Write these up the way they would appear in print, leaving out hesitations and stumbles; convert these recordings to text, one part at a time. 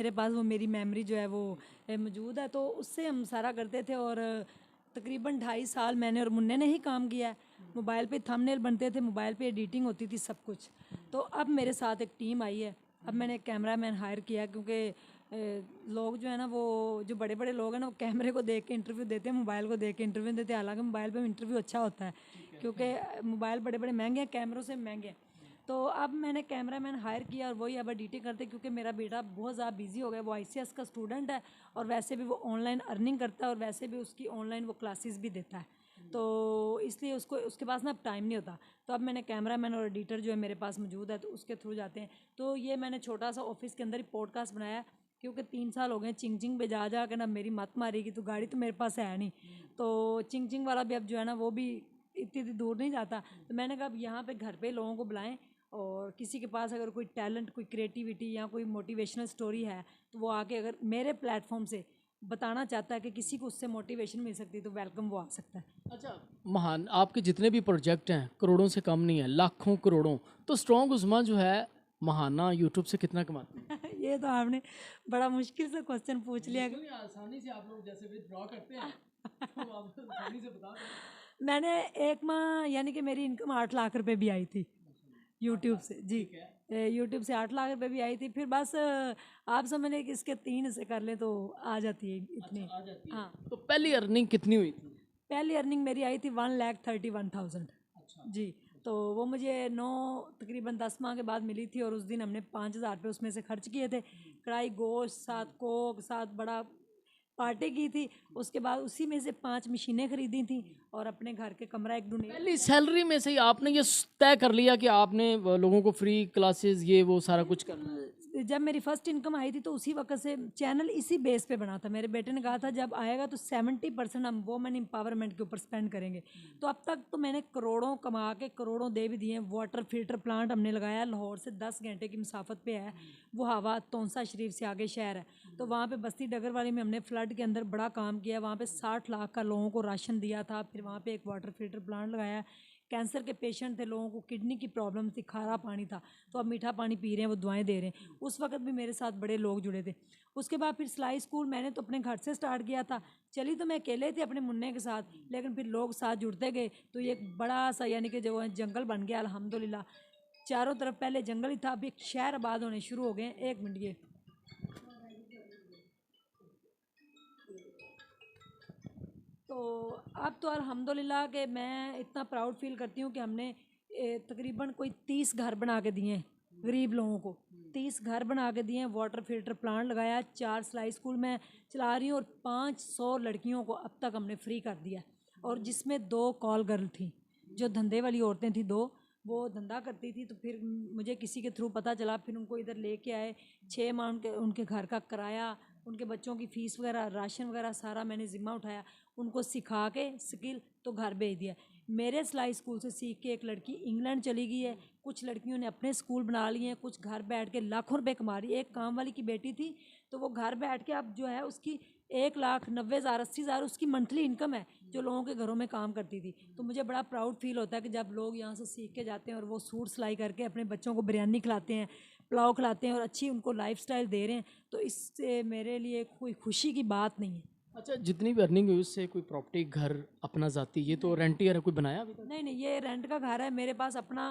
मेरे पास वो मेरी मेमोरी जो है वो मौजूद है, तो उससे हम सारा करते थे। और तकरीबन 2.5 साल मैंने और मुन्ने ने ही काम किया है। मोबाइल पे थंबनेल बनते थे, मोबाइल पे एडिटिंग होती थी, सब कुछ। तो अब मेरे साथ एक टीम आई है। अब मैंने एक कैमरा मैन हायर किया, क्योंकि लोग जो है ना, वो जो बड़े बड़े लोग हैं ना, वो कैमरे को देख के इंटरव्यू देते हैं, मोबाइल को देख के इंटरव्यू देते हैं। हालांकि मोबाइल पे इंटरव्यू अच्छा होता है, क्योंकि मोबाइल बड़े बड़े महंगे हैं, कैमरों से महंगे हैं। तो अब मैंने कैमरा मैन हायर किया और वही अब एडिटिंग करते, क्योंकि मेरा बेटा बहुत ज़्यादा बिजी हो गया। वो आईसीएस का स्टूडेंट है, और वैसे भी वो ऑनलाइन अर्निंग करता है, और वैसे भी उसकी ऑनलाइन वो क्लासेस भी देता है। तो इसलिए उसको उसके पास ना अब टाइम नहीं होता। तो अब मैंने कैमरा मैन और एडिटर जो है मेरे पास मौजूद है, तो उसके थ्रू जाते हैं। तो ये मैंने छोटा सा ऑफिस के अंदर ही पॉडकास्ट बनाया है, क्योंकि 3 साल हो गए चिंग चिंग पे जा जा के ना मेरी मत मारेगी, तो गाड़ी तो मेरे पास है नहीं। तो चिंग चिंग वाला भी अब जो है ना, वो भी इतनी दूर नहीं जाता। तो मैंने कहा अब यहाँ पे घर पे लोगों को बुलाएं, और किसी के पास अगर कोई टैलेंट, कोई क्रिएटिविटी या कोई मोटिवेशनल स्टोरी है, तो वो आके अगर मेरे प्लेटफॉर्म से बताना चाहता है कि किसी को उससे मोटिवेशन मिल सकती है, तो वेलकम, वो आ सकता है। अच्छा, महान आपके जितने भी प्रोजेक्ट हैं करोड़ों से कम नहीं है, लाखों करोड़ों। तो स्ट्रॉन्ग उस्मा जो है महाना यूट्यूब से कितना कमाती है? ये तो आपने बड़ा मुश्किल से क्वेश्चन पूछ लिया। बिल्कुल नहीं, आसानी से आप लोग जैसे विथड्रॉ करते हैं तो आप आसानी से बता दें। मैंने एक माह यानी कि मेरी इनकम 8 लाख रुपए भी आई थी यूट्यूब से जी। ठीक है। यूट्यूब से 8 लाख रुपए भी आई थी। फिर बस आप समझ लें कि इसके 3 से कर ले तो आ जाती है अच्छा, इतनी। आ जाती है। हाँ, तो पहली अर्निंग कितनी हुई थी? पहली अर्निंग मेरी आई थी 1,31,000 अच्छा। जी। तो वो मुझे तकरीबन 10 माह के बाद मिली थी, और उस दिन हमने 5,000 रुपये उसमें से खर्च किए थे। कढ़ाई गोश्त, साथ कोक, साथ बड़ा पार्टी की थी। उसके बाद उसी में से 5 मशीनें खरीदी थी, और अपने घर के कमरा एक डोनेट। पहली सैलरी में से ही आपने ये तय कर लिया कि आपने लोगों को फ्री क्लासेस ये वो सारा कुछ करना है? जब मेरी फर्स्ट इनकम आई थी, तो उसी वक्त से चैनल इसी बेस पे बना था। मेरे बेटे ने कहा था जब आएगा तो 70% हम वोमेन एम्पावरमेंट के ऊपर स्पेंड करेंगे। तो अब तक तो मैंने करोड़ों कमा के करोड़ों दे भी दिए। वाटर फिल्टर प्लांट हमने लगाया, लाहौर से 10 घंटे की मुसाफत पे है वो। हवा तौंसा शरीफ से आगे शहर है, तो वहाँ पे बस्ती डगर वाली में हमने फ्लड के अंदर बड़ा काम किया। वहाँ पे 60 लाख का लोगों को राशन दिया था। फिर वहाँ पे एक वाटर फिल्टर प्लांट लगाया। कैंसर के पेशेंट थे, लोगों को किडनी की प्रॉब्लम थी, खारा पानी था, तो अब मीठा पानी पी रहे हैं, वो दुआएं दे रहे हैं। उस वक्त भी मेरे साथ बड़े लोग जुड़े थे। उसके बाद फिर सिलाई स्कूल मैंने तो अपने घर से स्टार्ट किया था। चली तो मैं अकेले थी अपने मुन्ने के साथ, लेकिन फिर लोग साथ जुड़ते गए, तो ये एक बड़ा सा यानी कि जो है जंगल बन गया अल्हम्दुलिल्लाह। चारों तरफ पहले जंगल ही था, अब एक शहर आबाद होने शुरू हो गए हैं। 1 मिनट ये। तो अब तो अल्हम्दुलिल्लाह कि मैं इतना प्राउड फील करती हूँ कि हमने तकरीबन कोई 30 घर बना के दिए हैं गरीब लोगों को। 30 घर बना के दिए हैं, वाटर फिल्टर प्लांट लगाया, 4 सिलाई स्कूल मैं चला रही हूँ, और 500 लड़कियों को अब तक हमने फ्री कर दिया। और जिसमें 2 कॉल गर्ल थी, जो धंधे वाली औरतें थी 2, वो धंधा करती थी। तो फिर मुझे किसी के थ्रू पता चला, फिर उनको इधर लेके आए। 6 माह उनके घर का किराया, उनके बच्चों की फ़ीस वगैरह, राशन वगैरह सारा मैंने ज़िम्मा उठाया। उनको सिखा के स्किल तो घर भेज दिया। मेरे सिलाई स्कूल से सीख के एक लड़की इंग्लैंड चली गई है। कुछ लड़कियों ने अपने स्कूल बना लिए हैं, कुछ घर बैठ के लाखों रुपए कमा रही है। एक काम वाली की बेटी थी, तो वो घर बैठ के अब जो है उसकी 1,90,000 80,000 उसकी मंथली इनकम है, जो लोगों के घरों में काम करती थी। तो मुझे बड़ा प्राउड फील होता है कि जब लोग यहाँ से सीख के जाते हैं, और वो सूट सिलाई करके अपने बच्चों को बिरयानी खिलाते हैं, पुलाव खिलाते हैं, और अच्छी उनको लाइफस्टाइल दे रहे हैं। तो इससे मेरे लिए कोई खुशी की बात नहीं है। अच्छा, जितनी भी अर्निंग हुई उससे कोई प्रॉपर्टी घर अपना जाती, ये तो रेंटियर है, कोई बनाया अभी तक? नहीं नहीं, ये रेंट का घर है। मेरे पास अपना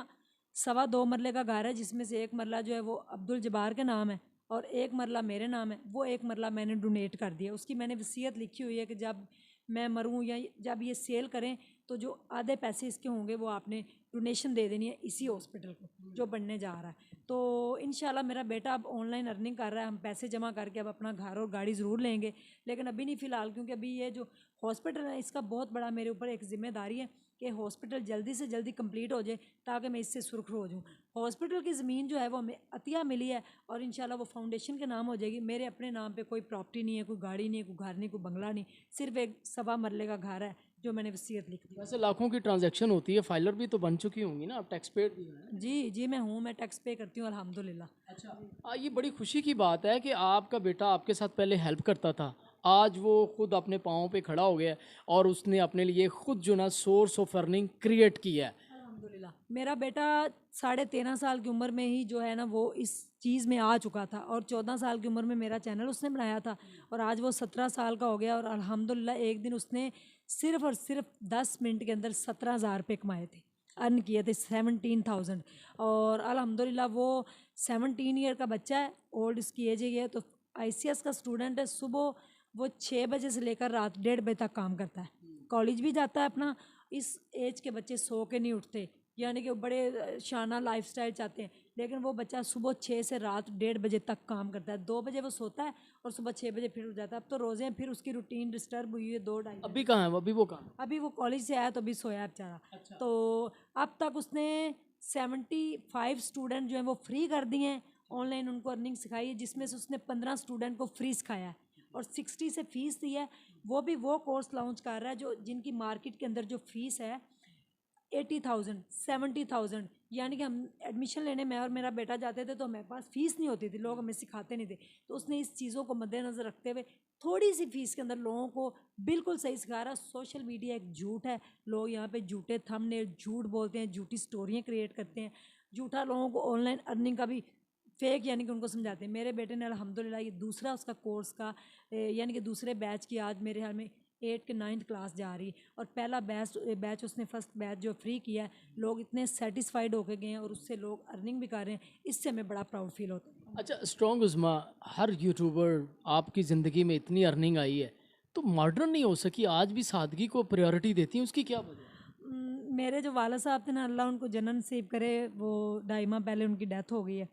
2.25 मरले का घर है, जिसमें से एक मरला जो है वो अब्दुल जबार के नाम है, और एक मरला मेरे नाम है। वो एक मरला मैंने डोनेट कर दिया। उसकी मैंने वसीयत लिखी हुई है कि जब मैं मरूं या जब ये सेल करें, तो जो आधे पैसे इसके होंगे वो आपने डोनेशन दे देनी है इसी हॉस्पिटल को जो बनने जा रहा है। तो इंशाल्लाह मेरा बेटा अब ऑनलाइन अर्निंग कर रहा है, हम पैसे जमा करके अब अपना घर और गाड़ी ज़रूर लेंगे। लेकिन अभी नहीं फ़िलहाल, क्योंकि अभी ये जो हॉस्पिटल है इसका बहुत बड़ा मेरे ऊपर एक ज़िम्मेदारी है कि हॉस्पिटल जल्दी से जल्दी कंप्लीट हो जाए, ताकि मैं इससे सुरखरू हो जाऊँ। हॉस्पिटल की ज़मीन जो है वो हमें अतिया मिली है, और इंशाल्लाह वो फाउंडेशन के नाम हो जाएगी। मेरे अपने नाम पे कोई प्रॉपर्टी नहीं है, कोई गाड़ी नहीं है, कोई घर नहीं, कोई बंगला नहीं, सिर्फ एक 1.25 मरले का घर है जो मैंने वसीयत लिख दी। वैसे लाखों की ट्रांजैक्शन होती है, फाइलर भी तो बन चुकी होंगी ना, आप टैक्स पेड भी हैं। जी जी, मैं हूँ, मैं टैक्स पे करती हूँ अल्हम्दुलिल्लाह। अच्छा, ये बड़ी खुशी की बात है कि आपका बेटा आपके साथ पहले हेल्प करता था, आज वो खुद अपने पाँव पे खड़ा हो गया है और उसने अपने लिए खुद जो ना सोर्स ऑफ अर्निंग क्रिएट किया है। अल्हम्दुलिल्लाह मेरा बेटा 13.5 साल की उम्र में ही जो है ना वो इस चीज़ में आ चुका था, और 14 साल की उम्र में मेरा चैनल उसने बनाया था, और आज वो 17 साल का हो गया, और अल्हम्दुलिल्लाह एक दिन उसने सिर्फ और सिर्फ 10 मिनट के अंदर 17,000 रुपये कमाए थे, अर्न किए थे 17,000। और अल्हम्दुलिल्लाह वो 17 ईयर का बच्चा है, ओल्ड इसकी एज है, तो ICS का स्टूडेंट है। सुबह वो 6 बजे से लेकर रात 1:30 बजे तक काम करता है, कॉलेज भी जाता है अपना। इस एज के बच्चे सो के नहीं उठते, यानी कि वो बड़े शाना लाइफस्टाइल चाहते हैं, लेकिन वो बच्चा सुबह 6 से रात 1:30 बजे तक काम करता है। 2 बजे वो सोता है और सुबह 6 बजे फिर उठ जाता है। अब तो रोज़े हैं, फिर उसकी रूटीन डिस्टर्ब हुई है 2-2.5। अभी कहाँ है वो? अभी वो कहाँ है? अभी वो कॉलेज से आया तो अभी सोया है बेचारा। अच्छा। तो अब तक उसने 75 स्टूडेंट जो हैं वो फ्री कर दिए हैं, ऑनलाइन उनको अर्निंग सिखाई है, जिसमें से उसने 15 स्टूडेंट को फ्री सिखाया है और 60 से फीस दी है। वो भी वो कोर्स लॉन्च कर रहा है जो जिनकी मार्केट के अंदर जो फीस है 80,000 70,000, यानी कि हम एडमिशन लेने में और मेरा बेटा जाते थे तो हमारे पास फ़ीस नहीं होती थी, लोग हमें सिखाते नहीं थे। तो उसने इस चीज़ों को मद्देनज़र रखते हुए थोड़ी सी फ़ीस के अंदर लोगों को बिल्कुल सही सिखा रहा है। सोशल मीडिया एक झूठ है, लोग यहाँ पे झूठे थंबनेल, झूठ बोलते हैं, झूठी स्टोरियाँ क्रिएट करते हैं, झूठा लोगों को ऑनलाइन अर्निंग का भी फेक यानी कि उनको समझाते हैं। मेरे बेटे ने अल्हम्दुलिल्लाह ये दूसरा उसका कोर्स का यानी कि दूसरे बैच की आज मेरे ख्याल में 8 के 9th क्लास जा रही, और पहला बैच उसने फर्स्ट बैच जो फ्री किया है, लोग इतने सेटिस्फाइड होके गए हैं और उससे लोग अर्निंग भी कर रहे हैं। इससे हमें बड़ा प्राउड फील होता है। अच्छा स्ट्रॉन्ग उज़्मा, हर यूट्यूबर आपकी ज़िंदगी में इतनी अर्निंग आई है तो मॉडर्न नहीं हो सकी, आज भी सादगी को प्रायोरिटी देती हैं, उसकी क्या वजह है? मेरे जो वाला साहब थे ना, अल्लाह उनको जन्नत नसीब करे, वो 2.5 माह पहले उनकी डेथ हो गई है।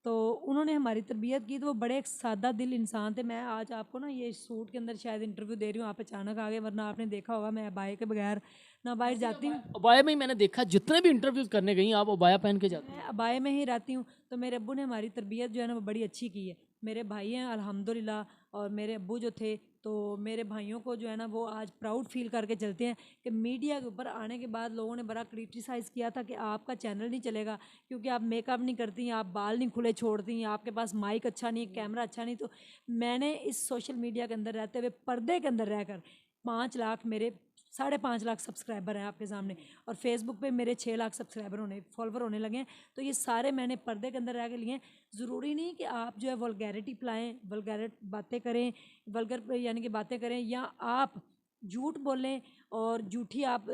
तो उन्होंने हमारी तरबियत की, तो वो बड़े एक सादा दिल इंसान थे। मैं आज आपको ना ये सूट के अंदर शायद इंटरव्यू दे रही हूँ, आप अचानक आ गए, वरना आपने देखा होगा मैं अबाया के बगैर ना बाहर जाती हूँ। अबाया में ही मैंने देखा, जितने भी इंटरव्यूज करने गई आप अबाया पहन के जाते हैं। मैं अबाए में ही रहती हूँ। तो मेरे अब्बू ने हमारी तरबियत जो है ना वो बड़ी अच्छी की है। मेरे भाई हैं अल्हम्दुलिल्लाह, और मेरे अब्बू जो थे, तो मेरे भाइयों को जो है ना वो आज प्राउड फील करके चलते हैं कि मीडिया के ऊपर आने के बाद लोगों ने बड़ा क्रिटिसाइज़ किया था कि आपका चैनल नहीं चलेगा क्योंकि आप मेकअप नहीं करती हैं, आप बाल नहीं खुले छोड़ती हैं, आपके पास माइक अच्छा नहीं, कैमरा अच्छा नहीं। तो मैंने इस सोशल मीडिया के अंदर रहते हुए, पर्दे के अंदर रहकर 5 लाख मेरे 5.5 लाख सब्सक्राइबर हैं आपके सामने, और फेसबुक पे मेरे 6 लाख फॉलोवर होने लगे हैं। तो ये सारे मैंने पर्दे के अंदर रह के लिए हैं। ज़रूरी नहीं कि आप जो है वल्गैरिटी फैलाएं, वल्गर बातें करें, वल्गर यानी कि बातें करें, या आप झूठ बोलें और झूठी आप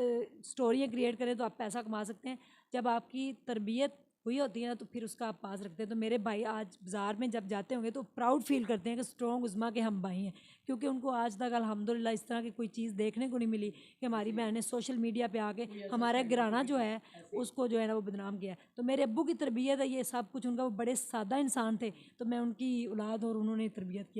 स्टोरियाँ क्रिएट करें तो आप पैसा कमा सकते हैं। जब आपकी तरबियत हुई होती है ना तो फिर उसका आप पास रखते हैं। तो मेरे भाई आज बाज़ार में जब जाते होंगे तो प्राउड फील करते हैं कि स्ट्रॉन्ग उज़्मा के हम भाई हैं, क्योंकि उनको आज तक अल्हम्दुलिल्लाह इस तरह की कोई चीज़ देखने को नहीं मिली कि हमारी बहनें सोशल मीडिया पे आके हमारा गिराना जो है उसको जो है ना वो बदनाम किया है। तो मेरे अब्बू की तरबियत है ये सब कुछ, उनका वो बड़े सादा इंसान थे, तो मैं उनकी औलाद और उन्होंने तरबियत किया।